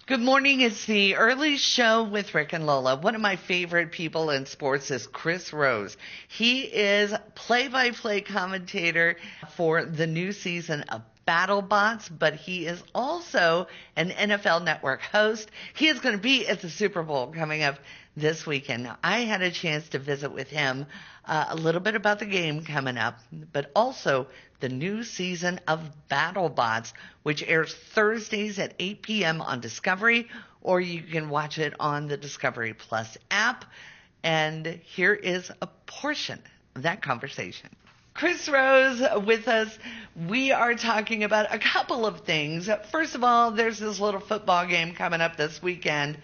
Good morning. It's the early show with Rick and Lola. One of my favorite people in sports is Chris Rose. He is play-by-play commentator for the new season of BattleBots, but he is also an NFL Network host. He is going to be at the Super Bowl coming up this weekend. Now, I had a chance to visit with him a little bit about the game coming up, but also the new season of BattleBots, which airs Thursdays at 8 p.m. on Discovery, or you can watch it on the Discovery Plus app. And here is a portion of that conversation. Chris Rose with us. We are talking about a couple of things. First of all, there's this little football game coming up this weekend,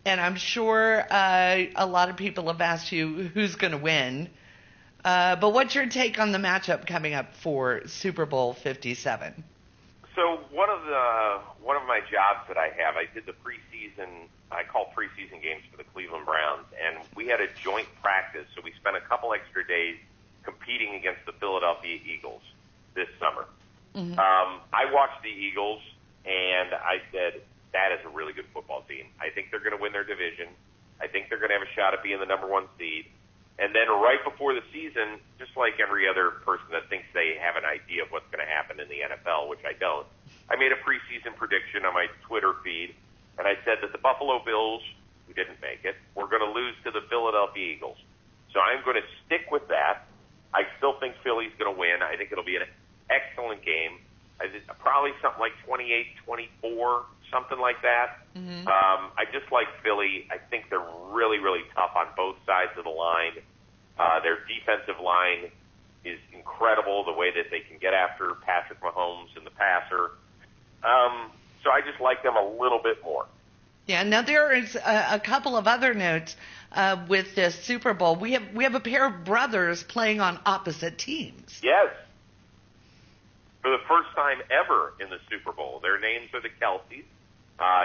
and I'm sure a lot of people have asked you who's going to win. But what's your take on the matchup coming up for Super Bowl 57? So one of my jobs that I have, I did the preseason. I call preseason games for the Cleveland Browns, and we had a joint practice. So we spent a couple extra days competing against the Philadelphia Eagles this summer. Mm-hmm. I watched the Eagles, and I said, that is a really good football team. I think they're going to win their division. I think they're going to have a shot at being the number one seed. And then right before the season, just like every other person that thinks they have an idea of what's going to happen in the NFL, which I don't, I made a preseason prediction on my Twitter feed, and I said that the Buffalo Bills, who didn't make it, were going to lose to the Philadelphia Eagles. So I'm going to stick with that. I still think Philly's going to win. I think it'll be an excellent game. Probably something like 28-24, something like that. Mm-hmm. I just like Philly. I think they're really, really tough on both sides of the line. Their defensive line is incredible, the way that they can get after Patrick Mahomes and the passer. So I just like them a little bit more. Yeah, now there is a couple of other notes with this Super Bowl. We have a pair of brothers playing on opposite teams. Yes. For the first time ever in the Super Bowl. Their names are the Kelces.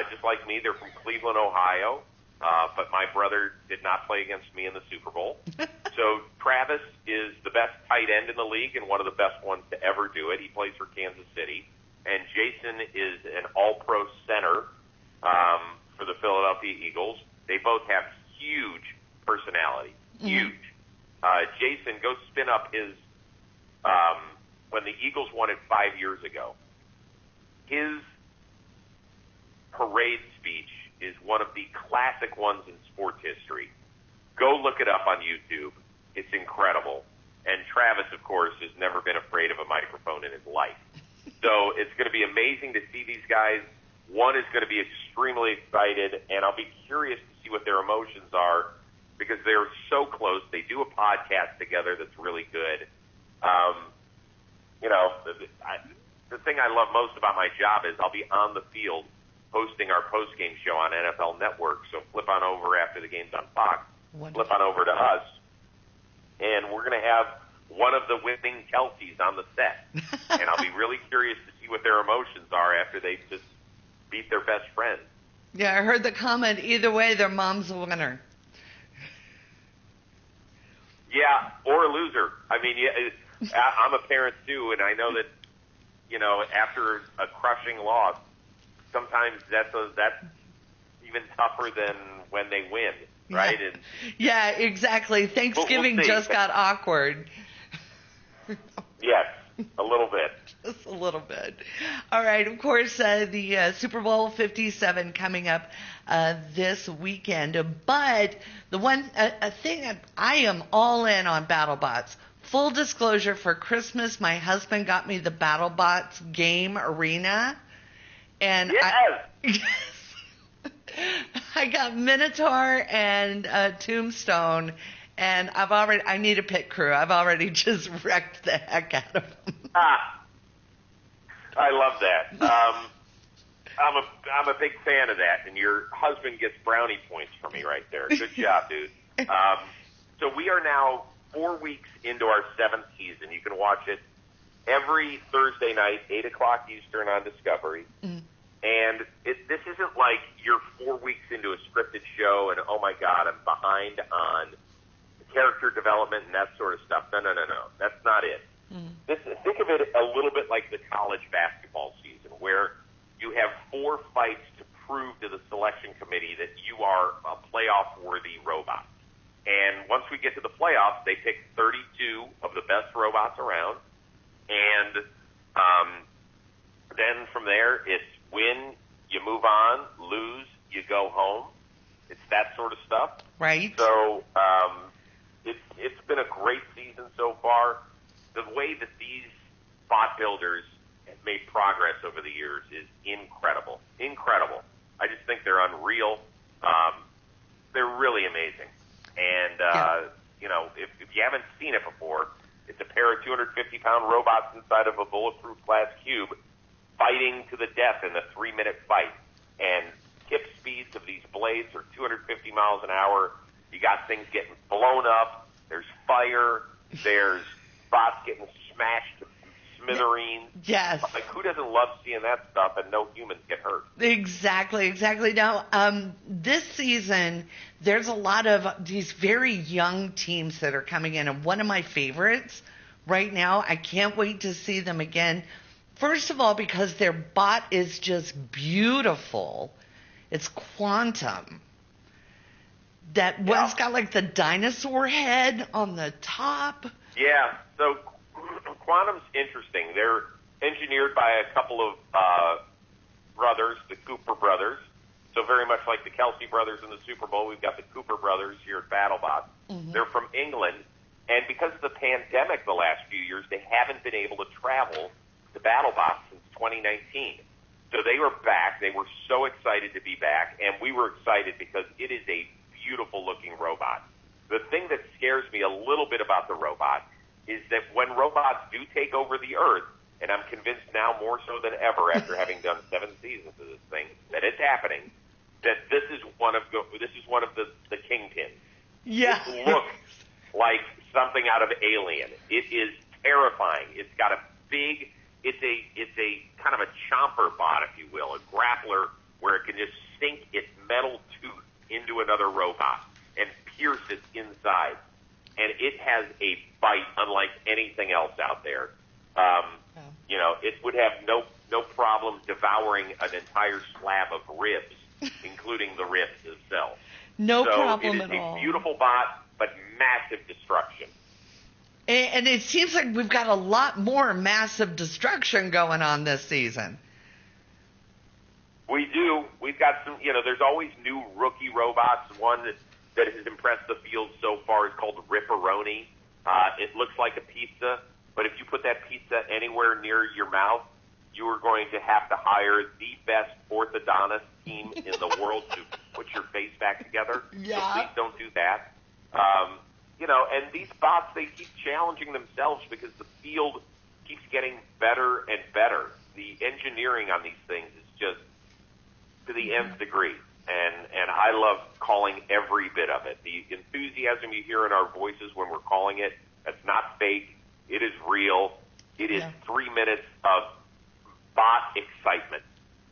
Just like me, they're from Cleveland, Ohio. But my brother did not play against me in the Super Bowl. So Travis is the best tight end in the league and one of the best ones to ever do it. He plays for Kansas City. And Jason is an all-pro center for the Philadelphia Eagles. They both have huge personality. Huge. Jason, go spin up his when the Eagles won it 5 years ago. His parade speech is one of the classic ones in sports history. Go look it up on YouTube. It's incredible. And Travis, of course, has never been afraid of a microphone in his life. So it's going to be amazing to see these guys. One is going to be extremely excited, and I'll be curious to see what their emotions are because they're so close. They do a podcast together that's really good. The thing I love most about my job is I'll be on the field hosting our postgame show on NFL Network. So flip on over after the game's on Fox. Wonderful. Flip on over to us, and we're going to have one of the winning Kelces on the set. And I'll be really curious to see what their emotions are after they just beat their best friend. Yeah, I heard the comment, either way, their mom's a winner. Yeah, or a loser. I mean, I'm a parent too, and I know that, after a crushing loss, sometimes that's even tougher than when they win, right? Yeah, yeah, exactly. Thanksgiving we'll just got awkward. Yes, a little bit. Just a little bit. All right, of course, the Super Bowl 57 coming up this weekend. But the one thing I am all in on BattleBots. Full disclosure, for Christmas, my husband got me the BattleBots game arena. And yes. I got Minotaur and Tombstone, and I need a pit crew. I've already just wrecked the heck out of them. I love that. I'm a big fan of that, and your husband gets brownie points for me right there. Good job, dude. So we are now 4 weeks into our 7th season. You can watch it every Thursday night, 8 o'clock Eastern on Discovery. Mm. And this isn't like you're 4 weeks into a scripted show and, oh, my God, I'm behind on character development and that sort of stuff. No. That's not it. Mm. Think of it a little bit like the college basketball season where you have 4 fights to prove to the selection committee that you are a playoff-worthy robot. And once we get to the playoffs, they pick 32 of the best robots around, and then from there, it's win, you move on, lose, you go home. It's that sort of stuff. Right. So it's been a great season so far. The way that these bot builders have made progress over the years is incredible. Incredible. I just think they're unreal. They're really amazing. And, if you haven't seen it before, it's a pair of 250-pound robots inside of a bulletproof glass cube fighting to the death in a 3-minute fight. And tip speeds of these blades are 250 miles an hour. You got things getting blown up. There's fire. There's bots getting smashed to smithereens. Yes. Like, who doesn't love seeing that stuff and no humans get hurt? Exactly. Now, this season, there's a lot of these very young teams that are coming in, and one of my favorites right now, I can't wait to see them again. First of all, because their bot is just beautiful. It's Quantum. That one's got like the dinosaur head on the top. Yeah, so Quantum's interesting. They're engineered by a couple of brothers, the Cooper brothers. So very much like the Kelce brothers in the Super Bowl, we've got the Cooper brothers here at BattleBots. Mm-hmm. They're from England, and because of the pandemic the last few years, they haven't been able to travel to BattleBots since 2019. So they were back. They were so excited to be back, and we were excited because it is a beautiful-looking robot. The thing that scares me a little bit about the robot is that when robots do take over the Earth, and I'm convinced now more so than ever after having done 7 seasons of this thing that it's happening, that this is one of the kingpins. Yeah. It looks like something out of Alien. It is terrifying. It's got a big. It's a kind of a chomper bot, if you will, a grappler where it can just sink its metal tooth into another robot and pierce its inside. And it has a bite unlike anything else out there. It would have no problem devouring an entire slab of ribs, including the ribs themselves. No problem at all. It is a beautiful bot, but massive destruction. And it seems like we've got a lot more massive destruction going on this season. We do. We've got some, there's always new rookie robots. One that has impressed the field so far is called Ripperoni. It looks like a pizza, but if you put that pizza anywhere near your mouth, you are going to have to hire the best orthodontist team in the world to put your face back together. Yeah. So please don't do that. And these bots, they keep challenging themselves because the field keeps getting better and better. The engineering on these things is just to the nth degree. And I love calling every bit of it. The enthusiasm you hear in our voices when we're calling it, that's not fake. It is real. It is 3 minutes of bot excitement.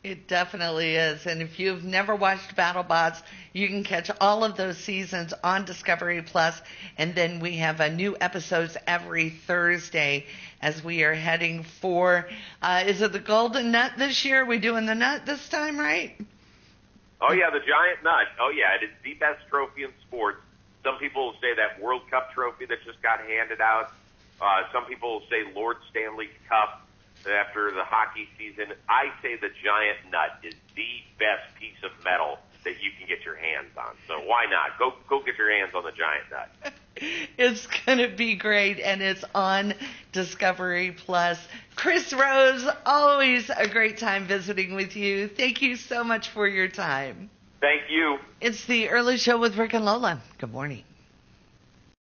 It definitely is. And if you've never watched BattleBots, you can catch all of those seasons on Discovery Plus. And then we have new episodes every Thursday as we are heading for, is it the Golden Nut this year? Are we doing the nut this time, right? Oh, yeah, the giant nut. Oh, yeah, it is the best trophy in sports. Some people will say that World Cup trophy that just got handed out. Some people will say Lord Stanley's Cup after the hockey season. I say the giant nut is the best piece of metal that you can get your hands on. So why not? Go get your hands on the giant nut. It's going to be great, and it's on Discovery Plus. Chris Rose, always a great time visiting with you. Thank you so much for your time. Thank you. It's the Early Show with Rick and Lola. Good morning.